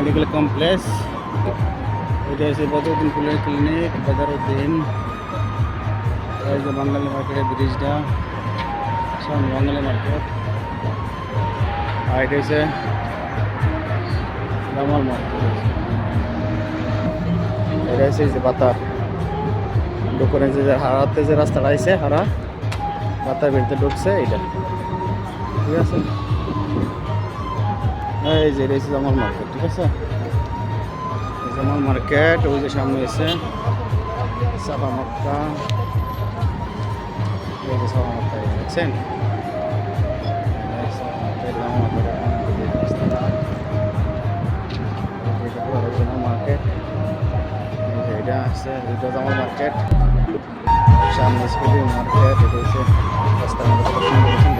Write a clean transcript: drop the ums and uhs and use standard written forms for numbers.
Medical complex. এটা হচ্ছে বদরুদ্দিন ফুলের ক্লিনিক, বদরুদ্দিন। এই যে বাঙালি মার্কেটের ব্রিজটা, সামনে বাঙালি মার্কেট। আর এটা হচ্ছে জামাল মার্কেট। এটা হচ্ছে যে বাতার দোকানে যে হারাতে যে রাস্তাটা আছে, হারা বাতার বেরোতে ঢুকছে এইটা, ঠিক আছে। এই যে এটা হচ্ছে জামাল মার্কেট, ঠিক আছে। জামাল মার্কেট ওই যে সামনে এসে সাফা মক্কা, এই যে সাফা মক্কা দেখছেন। মার্কেট এটা আছে, এটা জামাল মার্কেট, সামনে স্কুল মার্কেট। এটা হচ্ছে রাস্তার মধ্যে